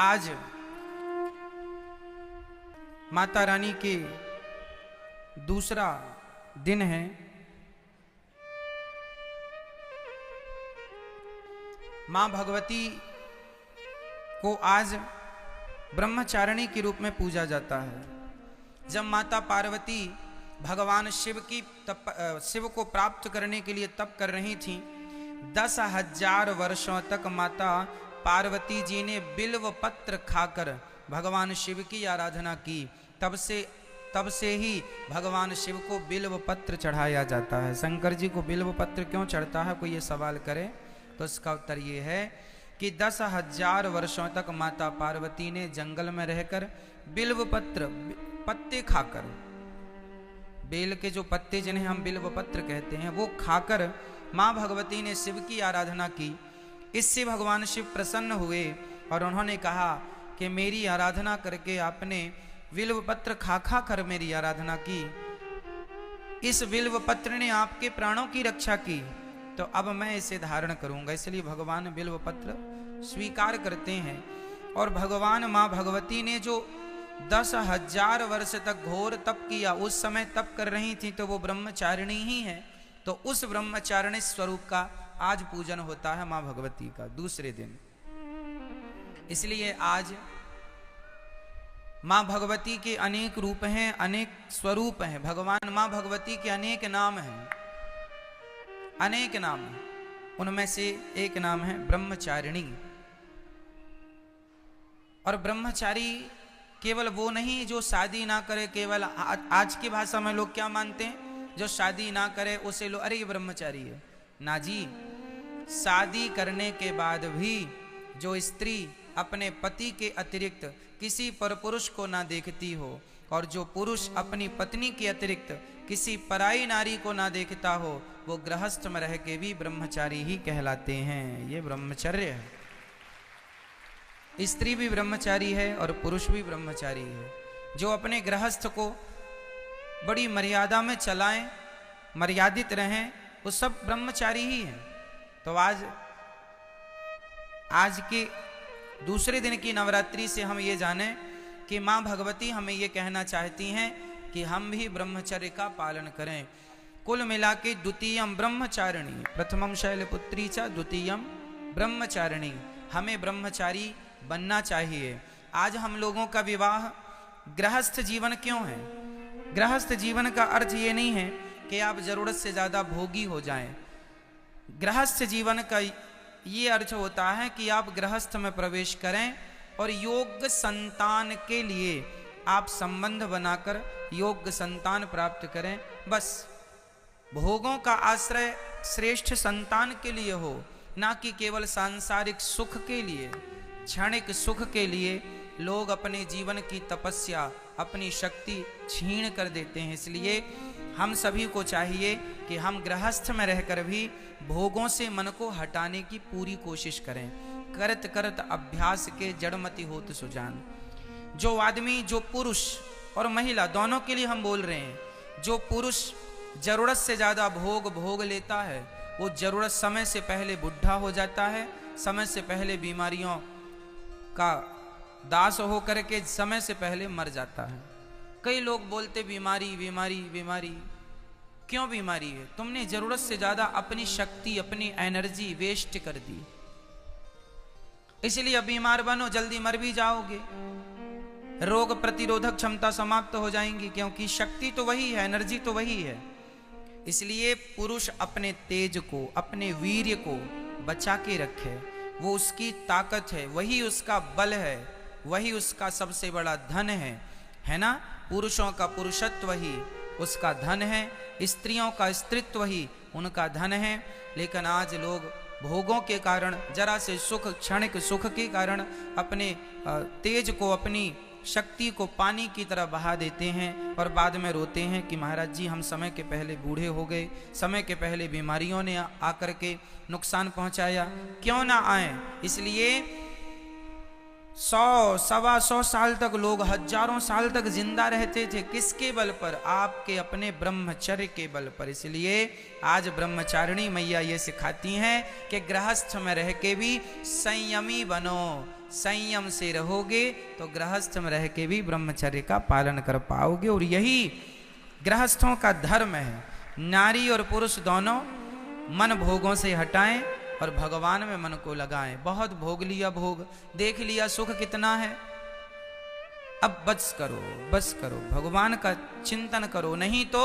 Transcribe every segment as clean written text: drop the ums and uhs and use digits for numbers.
आज माता रानी के दूसरा दिन है। मां भगवती को आज ब्रह्मचारिणी के रूप में पूजा जाता है। जब माता पार्वती भगवान शिव को प्राप्त करने के लिए तप कर रही थी, 10,000 वर्षों तक माता पार्वती जी ने बिल्व पत्र खाकर भगवान शिव की आराधना की। तब से ही भगवान शिव को बिल्व पत्र चढ़ाया जाता है। शंकर जी को बिल्व पत्र क्यों चढ़ता है, कोई ये सवाल करे तो इसका उत्तर ये है कि 10,000 वर्षों तक माता पार्वती ने जंगल में रहकर बिल्व पत्र पत्ते खाकर, बेल के जो पत्ते जिन्हें हम बिल्व पत्र कहते हैं, वो खाकर मां भगवती ने शिव की आराधना की। इससे भगवान शिव प्रसन्न हुए और उन्होंने कहा कि मेरी आराधना करके आपने बिल्व पत्र खा खा कर मेरी आराधना की, इस बिल्व पत्र ने आपके प्राणों की रक्षा की, तो अब मैं इसे धारण करूंगा। इसलिए भगवान बिल्व पत्र स्वीकार करते हैं। और भगवान मां भगवती ने जो 10,000 वर्ष तक घोर तप किया, उस समय तप कर रही थी तो वो ब्रह्मचारिणी ही है। तो उस ब्रह्मचारिणी स्वरूप का आज पूजन होता है मां भगवती का दूसरे दिन। इसलिए आज मां भगवती के अनेक रूप हैं, अनेक स्वरूप हैं। भगवान मां भगवती के अनेक नाम हैं, अनेक नाम हैं। उनमें से एक नाम है ब्रह्मचारिणी। और ब्रह्मचारी केवल वो नहीं जो शादी ना करे, केवल आज की भाषा में लोग क्या मानते हैं, जो शादी ना करे उसे लो अरे ये ब्रह्मचारी है। ना जी, शादी करने के बाद भी जो स्त्री अपने पति के अतिरिक्त किसी पर पुरुष को ना देखती हो, और जो पुरुष अपनी पत्नी के अतिरिक्त किसी पराई नारी को ना देखता हो, वो गृहस्थ में रह के भी ब्रह्मचारी ही कहलाते हैं। ये ब्रह्मचर्य है। स्त्री भी ब्रह्मचारी है और पुरुष भी ब्रह्मचारी है। जो अपने गृहस्थ को बड़ी मर्यादा में चलाएं, मर्यादित रहें, वो सब ब्रह्मचारी ही हैं। तो आज के दूसरे दिन की नवरात्रि से हम ये जानें कि मां भगवती हमें ये कहना चाहती हैं कि हम भी ब्रह्मचर्य का पालन करें। कुल मिला के द्वितीयम ब्रह्मचारिणी, प्रथमम शैलपुत्री च द्वितीयम ब्रह्मचारिणी। हमें ब्रह्मचारी बनना चाहिए। आज हम लोगों का विवाह गृहस्थ जीवन क्यों है? गृहस्थ जीवन का अर्थ ये नहीं है कि आप जरूरत से ज्यादा भोगी हो जाएं। गृहस्थ जीवन का ये अर्थ होता है कि आप गृहस्थ में प्रवेश करें और योग्य संतान के लिए आप संबंध बनाकर योग्य संतान प्राप्त करें। बस भोगों का आश्रय श्रेष्ठ संतान के लिए हो, ना कि केवल सांसारिक सुख के लिए, क्षणिक सुख के लिए लोग अपने जीवन की तपस्या, अपनी शक्ति छीन कर देते हैं। इसलिए हम सभी को चाहिए कि हम गृहस्थ में रहकर भी भोगों से मन को हटाने की पूरी कोशिश करें। करत करत अभ्यास के जड़मति होत सुजान। जो आदमी, जो पुरुष और महिला दोनों के लिए हम बोल रहे हैं, जो पुरुष जरूरत से ज्यादा भोग लेता है, वो जरूरत समय से पहले बुढ़ा हो जाता है, समय से पहले बीमारियों का दास होकर के समय से पहले मर जाता है। कई लोग बोलते बीमारी बीमारी बीमारी। क्यों बीमारी है? तुमने जरूरत से ज्यादा अपनी शक्ति, अपनी एनर्जी वेस्ट कर दी, इसलिए अब बीमार बनो, जल्दी मर भी जाओगे। रोग प्रतिरोधक क्षमता समाप्त हो जाएंगी, क्योंकि शक्ति तो वही है, एनर्जी तो वही है। इसलिए पुरुष अपने तेज को, अपने वीर्य को बचा के रखे। वो उसकी ताकत है, वही उसका बल है, वही उसका सबसे बड़ा धन है ना? पुरुषों का पुरुषत्व ही उसका धन है, स्त्रियों का स्त्रीत्व ही उनका धन है। लेकिन आज लोग भोगों के कारण, जरा से सुख, क्षणिक सुख के कारण अपने तेज को, अपनी शक्ति को पानी की तरह बहा देते हैं और बाद में रोते हैं कि महाराज जी हम समय के पहले बूढ़े हो गए, समय के पहले बीमारियों ने आकर के नुकसान पहुंचाया। क्यों ना आए? इसलिए 100, 125 साल तक लोग, हजारों साल तक जिंदा रहते थे। किसके बल पर? आपके अपने ब्रह्मचर्य के बल पर। इसलिए आज ब्रह्मचारिणी मैया ये सिखाती हैं कि गृहस्थ में रह के भी संयमी बनो, संयम से रहोगे तो गृहस्थ में रह के भी ब्रह्मचर्य का पालन कर पाओगे। और यही गृहस्थों का धर्म है। नारी और पुरुष दोनों मन भोगों से हटाएं और भगवान में मन को लगाएं। बहुत भोग लिया, भोग देख लिया, सुख कितना है, अब बस करो, भगवान का चिंतन करो। नहीं तो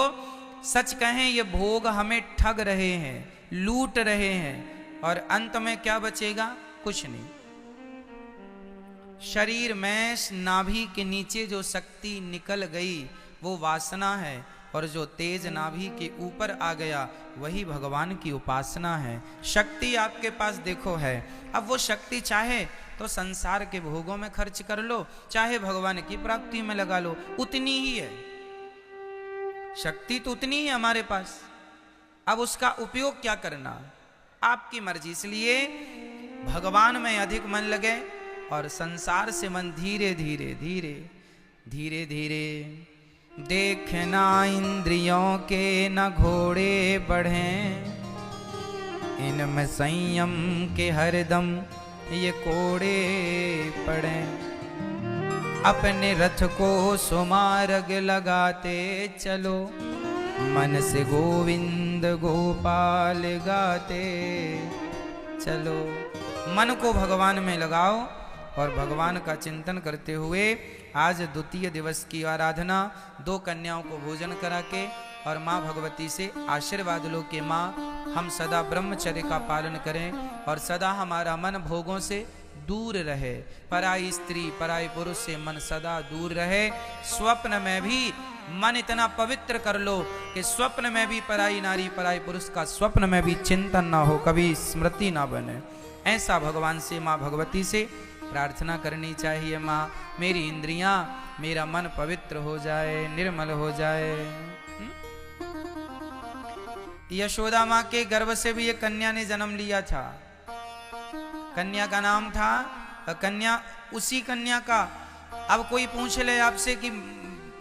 सच कहें ये भोग हमें ठग रहे हैं, लूट रहे हैं, और अंत में क्या बचेगा? कुछ नहीं। शरीर में नाभि के नीचे जो शक्ति निकल गई वो वासना है, और जो तेज नाभि के ऊपर आ गया वही भगवान की उपासना है। शक्ति आपके पास देखो है, अब वो शक्ति चाहे तो संसार के भोगों में खर्च कर लो, चाहे भगवान की प्राप्ति में लगा लो, उतनी ही है शक्ति, तो उतनी ही हमारे पास। अब उसका उपयोग क्या करना आपकी मर्जी। इसलिए भगवान में अधिक मन लगे और संसार से मन धीरे धीरे देखना इंद्रियों के न घोड़े बढ़ें, इनमें संयम के हरदम ये कोड़े पड़े। अपने रथ को सुमार्ग लगाते चलो, मन से गोविंद गोपाल गाते चलो। मन को भगवान में लगाओ और भगवान का चिंतन करते हुए आज द्वितीय दिवस की आराधना, 2 कन्याओं को भोजन करा के और माँ भगवती से आशीर्वाद लो कि माँ हम सदा ब्रह्मचर्य का पालन करें और सदा हमारा मन भोगों से दूर रहे, पराई स्त्री पराई पुरुष से मन सदा दूर रहे। स्वप्न में भी मन इतना पवित्र कर लो कि स्वप्न में भी पराई नारी पराई पुरुष का स्वप्न में भी चिंतन ना हो, कभी स्मृति ना बने। ऐसा भगवान से माँ भगवती से प्रार्थना करनी चाहिए। माँ मेरी इंद्रियां, मेरा मन पवित्र हो जाए, निर्मल हो जाए। यशोदा माँ के गर्भ से भी एक कन्या ने जन्म लिया था। कन्या का नाम था कन्या, उसी कन्या का। अब कोई पूछ ले आपसे कि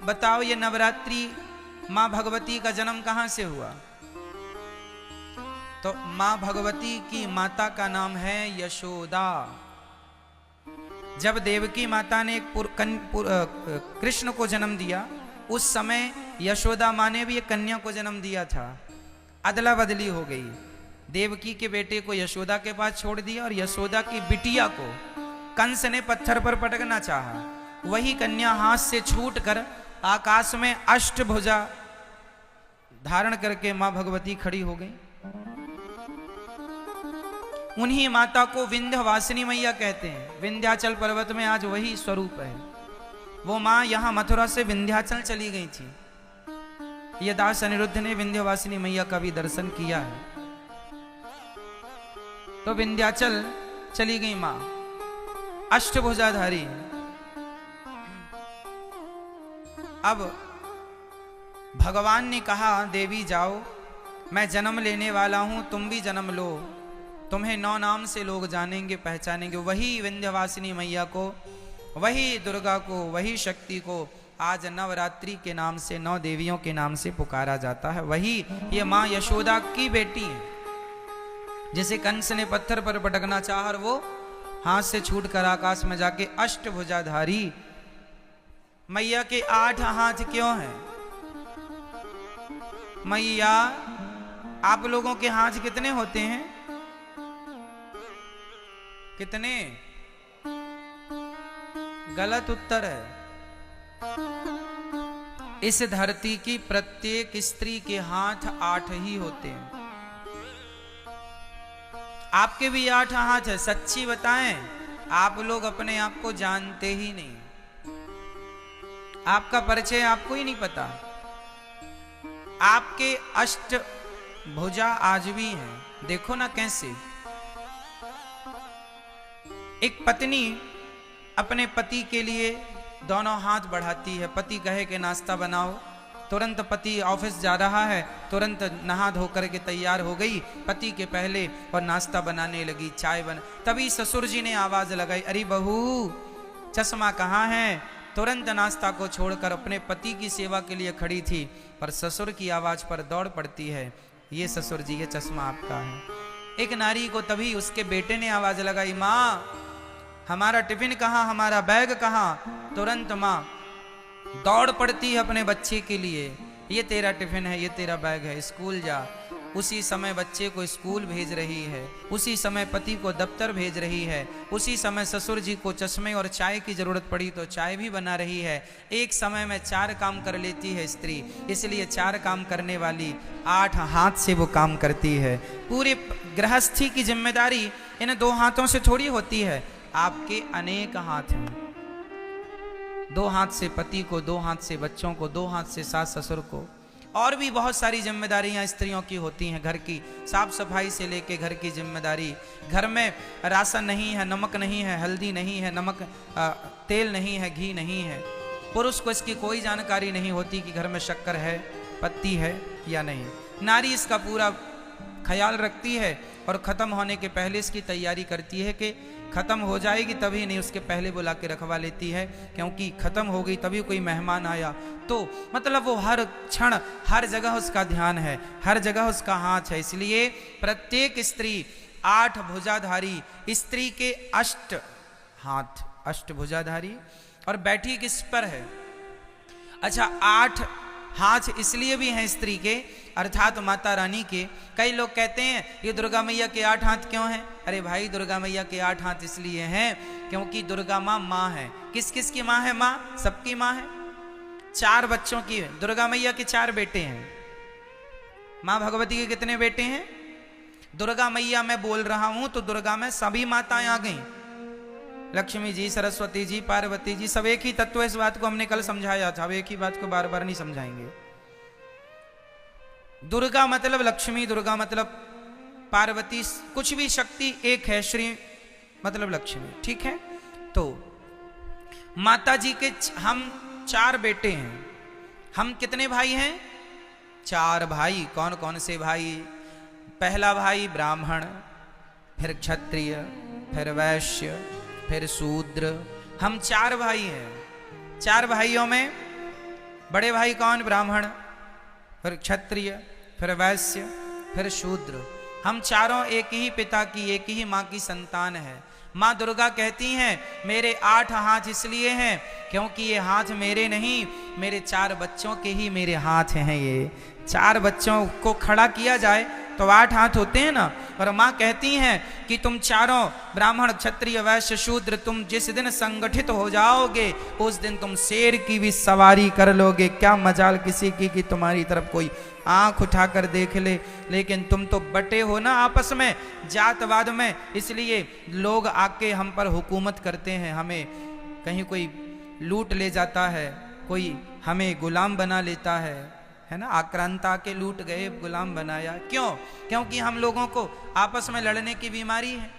बताओ ये नवरात्रि माँ भगवती का जन्म कहाँ से हुआ, तो माँ भगवती की माता का नाम है यशोदा। जब देवकी माता ने कृष्ण को जन्म दिया, उस समय यशोदा माँ ने भी एक कन्या को जन्म दिया था। अदला बदली हो गई, देवकी के बेटे को यशोदा के पास छोड़ दिया और यशोदा की बिटिया को कंस ने पत्थर पर पटकना चाहा। वही कन्या हाथ से छूटकर आकाश में अष्टभुजा धारण करके मां भगवती खड़ी हो गई। उन्हीं माता को विंध्यवासिनी मैया कहते हैं। विंध्याचल पर्वत में आज वही स्वरूप है। वो मां यहां मथुरा से विंध्याचल चली गई थी। ये दास अनिरुद्ध ने विंध्यवासिनी मैया का भी दर्शन किया है। तो विंध्याचल चली गई मां अष्टभुजाधारी। अब भगवान ने कहा देवी जाओ, मैं जन्म लेने वाला हूं, तुम भी जन्म लो, तुम्हें 9 नाम से लोग जानेंगे पहचानेंगे। वही विंध्यवासिनी मैया को, वही दुर्गा को, वही शक्ति को आज नवरात्रि के नाम से 9 देवियों के नाम से पुकारा जाता है। वही ये माँ यशोदा की बेटी है, जिसे कंस ने पत्थर पर पटकना चाहा और वो हाथ से छूटकर आकाश में जाके अष्टभुजाधारी। मैया के 8 हाथ क्यों हैं? मैया आप लोगों के हाथ कितने होते हैं? कितने? गलत उत्तर है। इस धरती की प्रत्येक स्त्री के हाथ 8 ही होते हैं। आपके भी 8 हाथ है। सच्ची बताएं, आप लोग अपने आप को जानते ही नहीं। आपका परिचय आपको ही नहीं पता। आपके अष्टभुजा आज भी हैं। देखो ना कैसे एक पत्नी अपने पति के लिए दोनों हाथ बढ़ाती है। पति कहे कि नाश्ता बनाओ, तुरंत पति ऑफिस जा रहा है, तुरंत नहा धो करके तैयार हो गई पति के पहले और नाश्ता बनाने लगी, चाय बन। तभी ससुर जी ने आवाज लगाई, अरे बहू चश्मा कहाँ है? तुरंत नाश्ता को छोड़कर अपने पति की सेवा के लिए खड़ी थी, पर ससुर की आवाज पर दौड़ पड़ती है, ये ससुर जी ये चश्मा आपका है। एक नारी को तभी उसके बेटे ने आवाज लगाई, माँ हमारा टिफिन कहाँ, हमारा बैग कहाँ। तुरंत माँ दौड़ पड़ती है अपने बच्चे के लिए, ये तेरा टिफिन है, ये तेरा बैग है, स्कूल जा। उसी समय बच्चे को स्कूल भेज रही है, उसी समय पति को दफ्तर भेज रही है, उसी समय ससुर जी को चश्मे और चाय की जरूरत पड़ी तो चाय भी बना रही है। एक समय में 4 काम कर लेती है स्त्री, इसलिए 4 काम करने वाली 8 हाथ से वो काम करती है। पूरे गृहस्थी की जिम्मेदारी इन 2 हाथों से थोड़ी होती है, आपके अनेक हाथ हैं। 2 हाथ से पति को, 2 हाथ से बच्चों को, 2 हाथ से सास ससुर को, और भी बहुत सारी जिम्मेदारियां स्त्रियों की होती हैं। घर की साफ सफाई से लेके घर की जिम्मेदारी, घर में राशन नहीं है, नमक नहीं है, हल्दी नहीं है, नमक तेल नहीं है, घी नहीं है, पुरुष को इसकी कोई जानकारी नहीं होती कि घर में शक्कर है, पत्ती है या नहीं। नारी इसका पूरा ख्याल रखती है और ख़त्म होने के पहले इसकी तैयारी करती है कि ख़त्म हो जाएगी तभी नहीं, उसके पहले बुला के रखवा लेती है, क्योंकि ख़त्म हो गई तभी कोई मेहमान आया तो मतलब वो हर क्षण हर जगह उसका ध्यान है, हर जगह उसका हाथ है। इसलिए प्रत्येक स्त्री 8 भुजाधारी, स्त्री के 8 हाथ, 8 भुजाधारी, और बैठी किस पर है? अच्छा, 8 हाथ इसलिए भी हैं स्त्री के, अर्थात माता रानी के। कई लोग कहते हैं ये दुर्गा मैया के 8 हाथ क्यों हैं? अरे भाई, दुर्गा मैया के 8 हाथ इसलिए हैं क्योंकि दुर्गा माँ है। किस किस की माँ है? माँ सबकी माँ है। 4 बच्चों की, दुर्गा मैया के 4 बेटे हैं। माँ भगवती के कितने बेटे हैं? दुर्गा मैया मैं बोल रहा हूं तो दुर्गा में सभी माताएं आ गई, लक्ष्मी जी, सरस्वती जी, पार्वती जी, सब एक ही तत्व। इस बात को हमने कल समझाया था, अब एक ही बात को बार बार नहीं समझाएंगे। दुर्गा मतलब लक्ष्मी, दुर्गा मतलब पार्वती, कुछ भी शक्ति एक है, श्री मतलब लक्ष्मी, ठीक है। तो माता जी के हम 4 बेटे हैं। हम कितने भाई हैं? 4 भाई। कौन कौन से भाई? पहला भाई ब्राह्मण, फिर क्षत्रिय, फिर वैश्य, फिर शूद्र। हम 4 भाई हैं। 4 भाइयों में बड़े भाई कौन? ब्राह्मण, फिर क्षत्रिय, फिर वैश्य, फिर शूद्र। हम चारों एक ही पिता की, एक ही माँ की संतान है। माँ दुर्गा कहती हैं मेरे 8 हाथ इसलिए हैं क्योंकि ये हाथ मेरे नहीं, मेरे 4 बच्चों के ही मेरे हाथ हैं। ये 4 बच्चों को खड़ा किया जाए तो 8 हाथ होते हैं ना। और माँ कहती हैं कि तुम चारों ब्राह्मण, क्षत्रिय, वैश्य, शूद्र, तुम जिस दिन संगठित हो जाओगे उस दिन तुम शेर की भी सवारी कर लोगे। क्या मजाल किसी की कि तुम्हारी तरफ कोई आंख उठाकर देख ले, लेकिन तुम तो बटे हो ना आपस में, जातवाद में। इसलिए लोग आके हम पर हुकूमत करते हैं, हमें कहीं कोई लूट ले जाता है, कोई हमें गुलाम बना लेता है ना। आक्रांता के लूट गए, गुलाम बनाया। क्यों? क्योंकि हम लोगों को आपस में लड़ने की बीमारी है।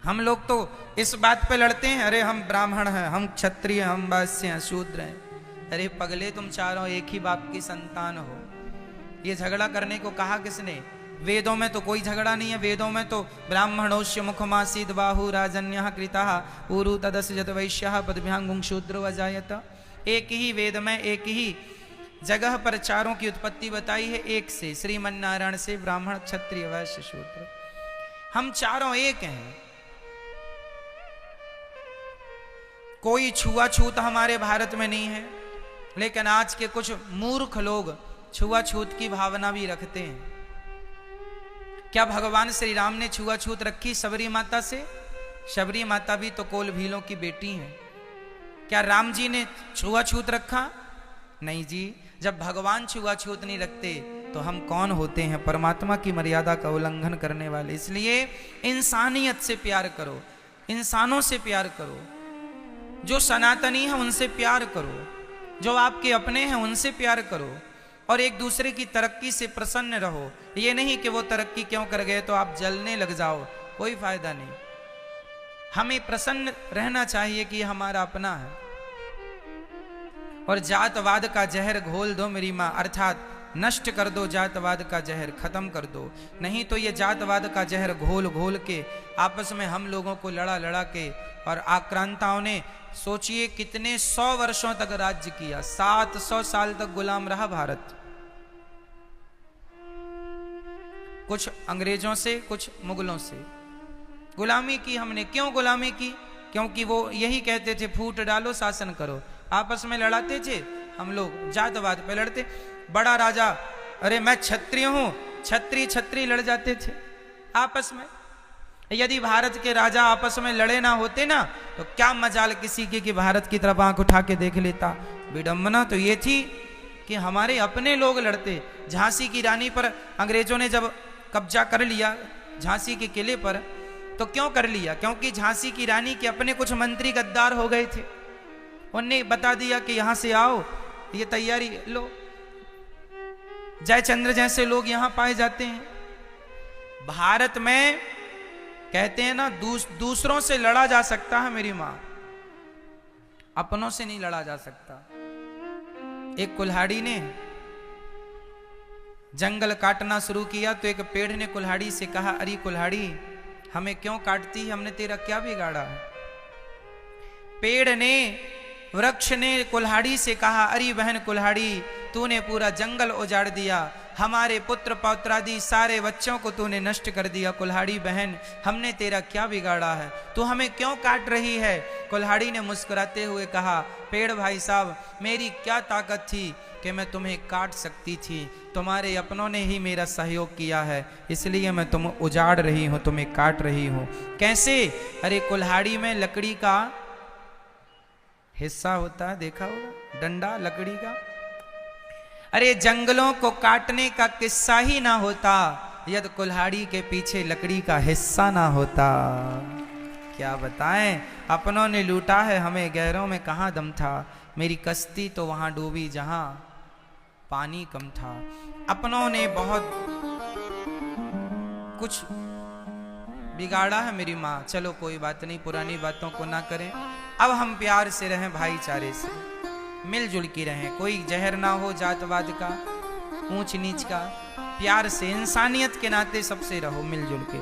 हम लोग तो इस बात पे लड़ते हैं, अरे हम ब्राह्मण हैं, हम क्षत्रिय, हम वैश्य हैं, शूद्र हैं। अरे पगले, तुम चारों एक ही बाप की संतान हो। ये झगड़ा करने को कहा किसने? वेदों में तो कोई झगड़ा नहीं है। वेदों में तो ब्राह्मणोश्य मुखमासीद बाहु राजन्यः कृतः ऊरु तदस्य जत वैश्यः पदभ्यांगुं शूद्रो अजायत। एक ही वेद में एक ही जगह पर चारों की उत्पत्ति बताई है, एक से, श्रीमन नारायण से, ब्राह्मण, क्षत्रिय, वैश्य, शूद्र। हम चारों एक हैं। कोई छुआछूत हमारे भारत में नहीं है, लेकिन आज के कुछ मूर्ख लोग छुआछूत की भावना भी रखते हैं। क्या भगवान श्री राम ने छुआछूत रखी शबरी माता से? शबरी माता भी तो कोल भीलों की बेटी हैं। क्या राम जी ने छुआछूत रखा? नहीं जी। जब भगवान छुआछूत नहीं रखते तो हम कौन होते हैं? परमात्मा की मर्यादा का उल्लंघन करने वाले। इसलिए इंसानियत से प्यार करो, इंसानों से प्यार करो, जो सनातनी है उनसे प्यार करो, जो आपके अपने हैं उनसे प्यार करो, और एक दूसरे की तरक्की से प्रसन्न रहो। ये नहीं कि वो तरक्की क्यों कर गए तो आप जलने लग जाओ, कोई फायदा नहीं। हमें प्रसन्न रहना चाहिए कि हमारा अपना है। और जातवाद का जहर घोल दो मेरी माँ, अर्थात नष्ट कर दो जातवाद का जहर, खत्म कर दो। नहीं तो ये जातवाद का जहर घोल घोल के आपस में हम लोगों को लड़ा लड़ा के, और आक्रांताओं ने सोचिए कितने 100 वर्षों तक राज्य किया। 700 साल तक गुलाम रहा भारत, कुछ अंग्रेजों से, कुछ मुगलों से। गुलामी की हमने। क्यों गुलामी की? क्योंकि वो यही कहते थे फूट डालो शासन करो। आपस में लड़ाते थे हम लोग, जातवाद पे लड़ते। बड़ा राजा, अरे मैं क्षत्रिय हूं, छत्री छत्री लड़ जाते थे आपस में। यदि भारत के राजा आपस में लड़े ना होते ना तो क्या मजाल किसी की कि भारत की तरफ आंख उठा के देख लेता। विडंबना तो ये थी कि हमारे अपने लोग लड़ते। झांसी की रानी पर अंग्रेजों ने जब कब्जा कर लिया झांसी के किले पर, तो क्यों कर लिया? क्योंकि झांसी की रानी के अपने कुछ मंत्री गद्दार हो गए थे। उन्होंने बता दिया कि यहां से आओ, ये तैयारी लो। जयचंद्र जैसे लोग यहां पाए जाते हैं। भारत में कहते हैं ना दूसरों से लड़ा जा सकता है मेरी मां, अपनों से नहीं लड़ा जा सकता। एक कुल्हाड़ी ने जंगल काटना शुरू किया तो एक पेड़ ने कुल्हाड़ी से कहा, अरे कुल्हाड़ी हमें क्यों काटती है, हमने तेरा क्या बिगाड़ा है? पेड़ ने, वृक्ष ने कुल्हाड़ी से कहा, अरे बहन कुल्हाड़ी तूने पूरा जंगल उजाड़ दिया, हमारे पुत्र पौत्रादि सारे बच्चों को तूने नष्ट कर दिया। कुल्हाड़ी बहन हमने तेरा क्या बिगाड़ा है, तू हमें क्यों काट रही है? कुल्हाड़ी ने मुस्कुराते हुए कहा, पेड़ भाई साहब मेरी क्या ताकत थी कि मैं तुम्हें काट सकती थी, तुम्हारे अपनों ने ही मेरा सहयोग किया है, इसलिए मैं तुम उजाड़ रही हूं, तुम्हें काट रही हूं। कैसे? अरे कुल्हाड़ी में लकड़ी का हिस्सा होता है, देखा होगा, डंडा लकड़ी का। अरे जंगलों को काटने का किस्सा ही ना होता यदि कुल्हाड़ी के पीछे लकड़ी का हिस्सा ना होता। क्या बताएं, अपनों ने लूटा है हमें, गैरों में कहां दम था। मेरी कश्ती तो वहां डूबी जहां पानी कम था। अपनों ने बहुत कुछ बिगाड़ा है मेरी माँ। चलो कोई बात नहीं, पुरानी बातों को ना करें। अब हम प्यार से रहें, भाईचारे से मिलजुल के रहें, कोई जहर ना हो जातवाद का, ऊंच नीच का। प्यार से इंसानियत के नाते सबसे रहो मिलजुल के।